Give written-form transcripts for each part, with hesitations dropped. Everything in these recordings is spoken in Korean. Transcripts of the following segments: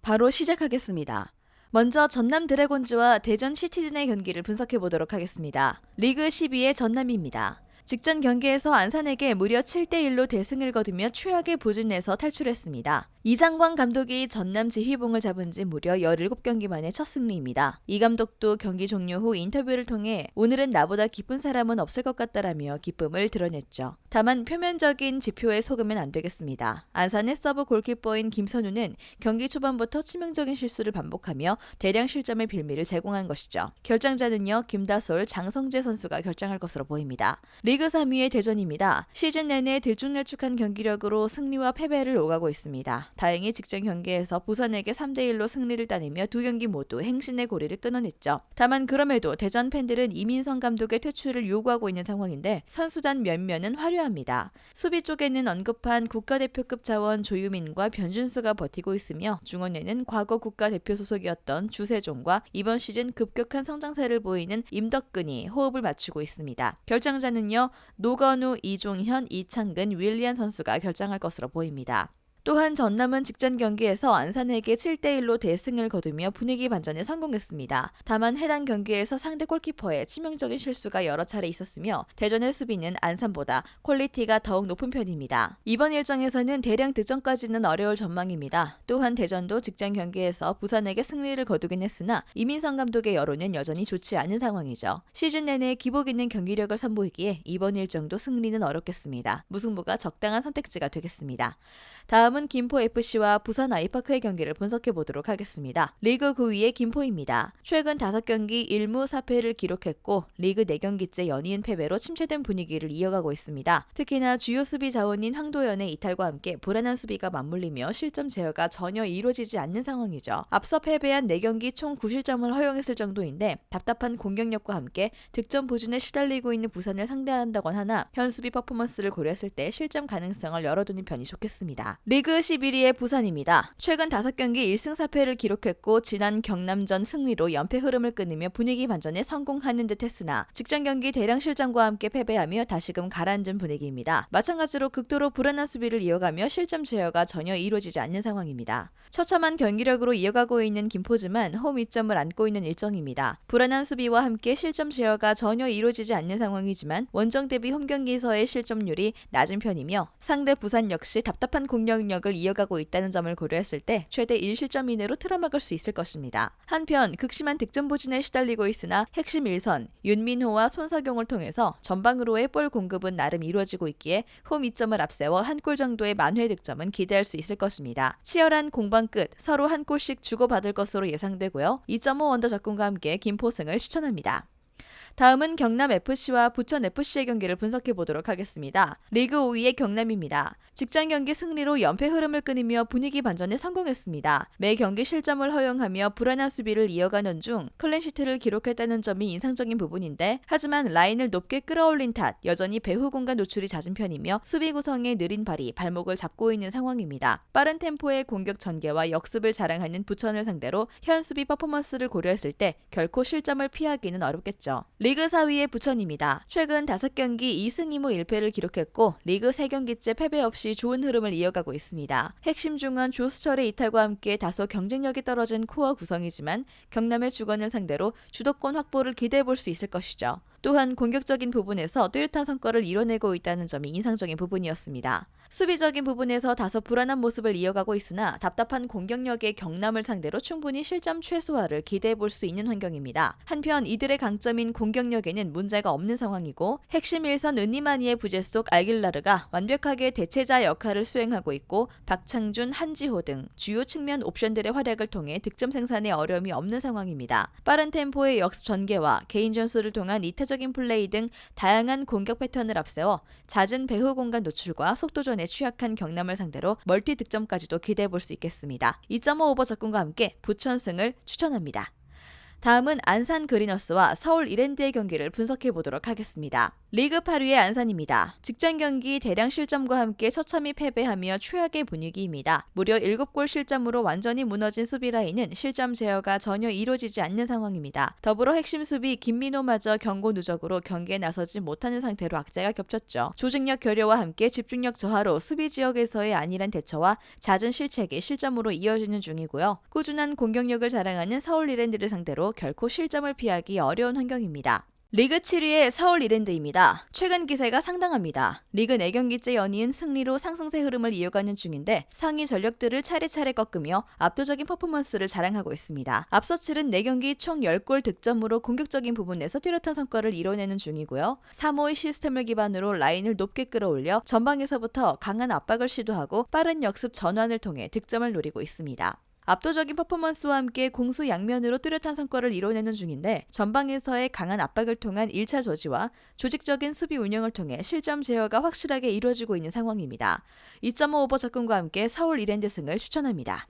바로 시작하겠습니다. 먼저 전남 드래곤즈와 대전 시티즌의 경기를 분석해 보도록 하겠습니다. 리그 12의 전남입니다. 직전 경기에서 안산에게 무려 7대1로 대승을 거두며 최악의 부진에서 탈출했습니다. 이장광 감독이 전남 지휘봉을 잡은 지 무려 17경기 만의 첫 승리입니다. 이 감독도 경기 종료 후 인터뷰를 통해 오늘은 나보다 기쁜 사람은 없을 것 같다라며 기쁨을 드러냈죠. 다만 표면적인 지표에 속으면 안 되겠습니다. 안산의 서브 골키퍼인 김선우는 경기 초반부터 치명적인 실수를 반복하며 대량 실점의 빌미를 제공한 것이죠. 결정자는요, 김다솔, 장성재 선수가 결정할 것으로 보입니다. 리그 3위의 대전입니다. 시즌 내내 들쭉날쭉한 경기력으로 승리와 패배를 오가고 있습니다. 다행히 직전 경기에서 부산에게 3대1로 승리를 따내며 두 경기 모두 행신의 고리를 끊어냈죠. 다만 그럼에도 대전 팬들은 이민성 감독의 퇴출을 요구하고 있는 상황인데 선수단 면면은 화려합니다. 수비 쪽에는 언급한 국가대표급 자원 조유민과 변준수가 버티고 있으며 중원에는 과거 국가대표 소속이었던 주세종과 이번 시즌 급격한 성장세를 보이는 임덕근이 호흡을 맞추고 있습니다. 결정자는요, 노건우, 이종현, 이창근, 윌리안 선수가 결정할 것으로 보입니다. 또한 전남은 직전 경기에서 안산에게 7대1로 대승을 거두며 분위기 반전에 성공했습니다. 다만 해당 경기에서 상대 골키퍼의 치명적인 실수가 여러 차례 있었으며 대전의 수비는 안산보다 퀄리티가 더욱 높은 편입니다. 이번 일정에서는 대량 득점까지는 어려울 전망입니다. 또한 대전도 직전 경기에서 부산에게 승리를 거두긴 했으나 이민성 감독의 여론은 여전히 좋지 않은 상황이죠. 시즌 내내 기복 있는 경기력을 선보이기에 이번 일정도 승리는 어렵겠습니다. 무승부가 적당한 선택지가 되겠습니다. 다음은 김포FC와 부산 아이파크의 경기를 분석해 보도록 하겠습니다. 리그 9위의 김포입니다. 최근 5경기 1무 4패를 기록했고 리그 4경기째 연이은 패배로 침체된 분위기를 이어가고 있습니다. 특히나 주요 수비 자원인 황도현의 이탈과 함께 불안한 수비가 맞물리며 실점 제어가 전혀 이루어지지 않는 상황이죠. 앞서 패배한 4경기 총 9실점을 허용했을 정도인데 답답한 공격력과 함께 득점 부진에 시달리고 있는 부산을 상대한다곤 하나 현 수비 퍼포먼스를 고려했을 때 실점 가능성을 열어두는 편이 좋겠습니다. 리그 11위의 부산입니다. 최근 5경기 1승 4패를 기록했고 지난 경남전 승리로 연패 흐름을 끊으며 분위기 반전에 성공하는 듯 했으나 직전 경기 대량 실점과 함께 패배하며 다시금 가라앉은 분위기입니다. 마찬가지로 극도로 불안한 수비를 이어가며 실점 제어가 전혀 이루어지지 않는 상황입니다. 처참한 경기력으로 이어가고 있는 김포지만 홈 2점을 안고 있는 일정입니다. 불안한 수비와 함께 실점 제어가 전혀 이루어지지 않는 상황이지만 원정 대비 홈 경기에서의 실점률이 낮은 편이며 상대 부산 역시 답답한 공격력을 이어가고 있다는 점을 고려했을 때 최대 1실점 이내로 틀어막을 수 있을 것입니다. 한편 극심한 득점 부진에 시달리고 있으나 핵심 1선 윤민호와 손석용을 통해서 전방으로의 볼 공급은 나름 이루어지고 있기에 홈 2점을 앞세워 한 골 정도의 만회 득점은 기대할 수 있을 것입니다. 치열한 공방 끝 서로 한 골씩 주고받을 것으로 예상되고요. 2.5 원더 적군과 함께 김포승을 추천합니다. 다음은 경남FC와 부천FC의 경기를 분석해 보도록 하겠습니다. 리그 5위의 경남입니다. 직전 경기 승리로 연패 흐름을 끊으며 분위기 반전에 성공했습니다. 매 경기 실점을 허용하며 불안한 수비를 이어가는 중 클린시트를 기록했다는 점이 인상적인 부분인데 하지만 라인을 높게 끌어올린 탓 여전히 배후 공간 노출이 잦은 편이며 수비 구성에 느린 발이 발목을 잡고 있는 상황입니다. 빠른 템포의 공격 전개와 역습을 자랑하는 부천을 상대로 현 수비 퍼포먼스를 고려했을 때 결코 실점을 피하기는 어렵겠죠. 리그 4위의 부천입니다. 최근 5경기 2승 2무 1패를 기록했고 리그 3경기째 패배 없이 좋은 흐름을 이어가고 있습니다. 핵심 중원 조수철의 이탈과 함께 다소 경쟁력이 떨어진 코어 구성이지만 경남의 주건을 상대로 주도권 확보를 기대해볼 수 있을 것이죠. 또한 공격적인 부분에서 뚜렷한 성과를 이뤄내고 있다는 점이 인상적인 부분이었습니다. 수비적인 부분에서 다소 불안한 모습을 이어가고 있으나 답답한 공격력의 경남을 상대로 충분히 실점 최소화를 기대해볼 수 있는 환경입니다. 한편 이들의 강점인 공격력에는 문제가 없는 상황이고 핵심 1선 은니마니의 부재 속 알길라르가 완벽하게 대체자 역할을 수행하고 있고 박창준, 한지호 등 주요 측면 옵션들의 활약을 통해 득점 생산에 어려움이 없는 상황입니다. 빠른 템포의 역습 전개와 개인 전술을 통한 이타적인 플레이 등 다양한 공격 패턴을 앞세워 잦은 배후 공간 노출과 속도전에 취약한 경남을 상대로 멀티 득점까지도 기대해볼 수 있겠습니다. 2.5 오버 적군과 함께 부천승을 추천합니다. 다음은 안산 그리너스와 서울 이랜드의 경기를 분석해 보도록 하겠습니다. 리그 8위의 안산입니다. 직전 경기 대량 실점과 함께 처참히 패배하며 최악의 분위기입니다. 무려 7골 실점으로 완전히 무너진 수비 라인은 실점 제어가 전혀 이루어지지 않는 상황입니다. 더불어 핵심 수비 김민호마저 경고 누적으로 경기에 나서지 못하는 상태로 악재가 겹쳤죠. 조직력 결여와 함께 집중력 저하로 수비 지역에서의 안일한 대처와 잦은 실책이 실점으로 이어지는 중이고요. 꾸준한 공격력을 자랑하는 서울 이랜드를 상대로 결코 실점을 피하기 어려운 환경입니다. 리그 7위의 서울 이랜드입니다. 최근 기세가 상당합니다. 리그 4경기째 연이은 승리로 상승세 흐름을 이어가는 중인데 상위 전력들을 차례차례 꺾으며 압도적인 퍼포먼스를 자랑하고 있습니다. 앞서 치른 4경기 총 10골 득점으로 공격적인 부분에서 뚜렷한 성과를 이뤄내는 중이고요. 3-5의 시스템을 기반으로 라인을 높게 끌어올려 전방에서부터 강한 압박을 시도하고 빠른 역습 전환을 통해 득점을 노리고 있습니다. 압도적인 퍼포먼스와 함께 공수 양면으로 뚜렷한 성과를 이뤄내는 중인데 전방에서의 강한 압박을 통한 1차 저지와 조직적인 수비 운영을 통해 실점 제어가 확실하게 이루어지고 있는 상황입니다. 2.5 오버 접근과 함께 서울 이랜드 승을 추천합니다.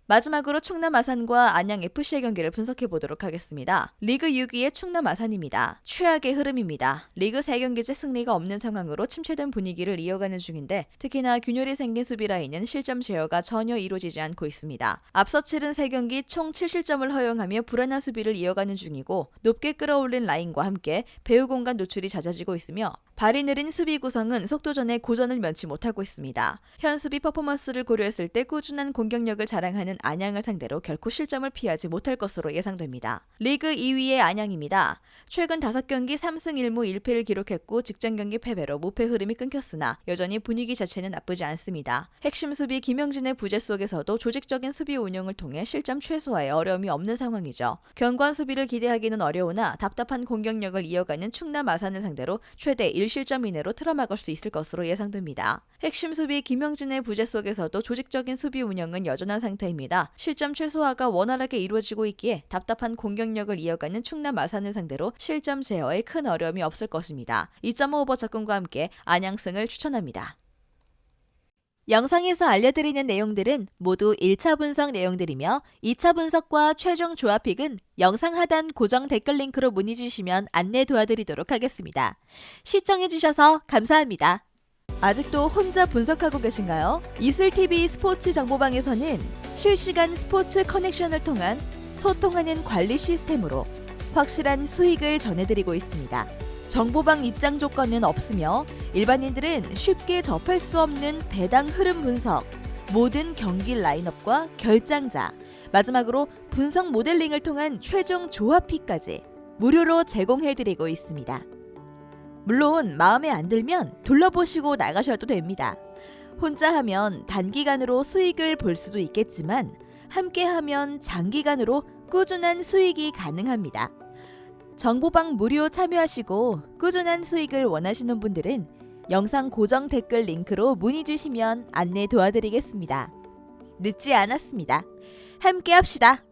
마지막으로 충남 아산과 안양 FC의 경기를 분석해 보도록 하겠습니다. 리그 6위의 충남 아산입니다. 최악의 흐름입니다. 리그 3경기째 승리가 없는 상황으로 침체된 분위기를 이어가는 중인데 특히나 균열이 생긴 수비 라인은 실점 제어가 전혀 이루어지지 않고 있습니다. 앞서 치른 3경기 총 7실점을 허용하며 불안한 수비를 이어가는 중이고 높게 끌어올린 라인과 함께 배후 공간 노출이 잦아지고 있으며 발이 느린 수비 구성은 속도전에 고전을 면치 못하고 있습니다. 현 수비 퍼포먼스를 고려했을 때 꾸준한 공격력을 자랑하는 안양을 상대로 결코 실점을 피하지 못할 것으로 예상됩니다. 리그 2위의 안양입니다. 최근 5경기 3승 1무 1패를 기록했고 직전 경기 패배로 무패 흐름이 끊겼으나 여전히 분위기 자체는 나쁘지 않습니다. 핵심 수비 김영진의 부재 속에서도 조직적인 수비 운영을 통해 실점 최소화에 어려움이 없는 상황이죠. 견고한 수비를 기대하기는 어려우나 답답한 공격력을 이어가는 충남 아산을 상대로 최대 1실점 이내로 틀어막을 수 있을 것으로 예상됩니다. 핵심 수비 김영진의 부재 속에서도 조직적인 수비 운영은 여전한 상태입니다. 실점 최소화가 원활하게 이루어지고 있기에 답답한 공격력을 이어가는 충남 아산을 상대로 실점 제어에 큰 어려움이 없을 것입니다. 2.5 오버 접근과 함께 안양승을 추천합니다. 영상에서 알려드리는 내용들은 모두 1차 분석 내용들이며 2차 분석과 최종 조합픽은 영상 하단 고정 댓글 링크로 문의 주시면 안내 도와드리도록 하겠습니다. 시청해주셔서 감사합니다. 아직도 혼자 분석하고 계신가요? 이슬TV 스포츠 정보방에서는 실시간 스포츠 커넥션을 통한 소통하는 관리 시스템으로 확실한 수익을 전해드리고 있습니다. 정보방 입장 조건은 없으며 일반인들은 쉽게 접할 수 없는 배당 흐름 분석, 모든 경기 라인업과 결장자, 마지막으로 분석 모델링을 통한 최종 조합픽까지 무료로 제공해드리고 있습니다. 물론 마음에 안 들면 둘러보시고 나가셔도 됩니다. 혼자 하면 단기간으로 수익을 볼 수도 있겠지만 함께 하면 장기간으로 꾸준한 수익이 가능합니다. 정보방 무료 참여하시고 꾸준한 수익을 원하시는 분들은 영상 고정 댓글 링크로 문의 주시면 안내 도와드리겠습니다. 늦지 않았습니다. 함께 합시다.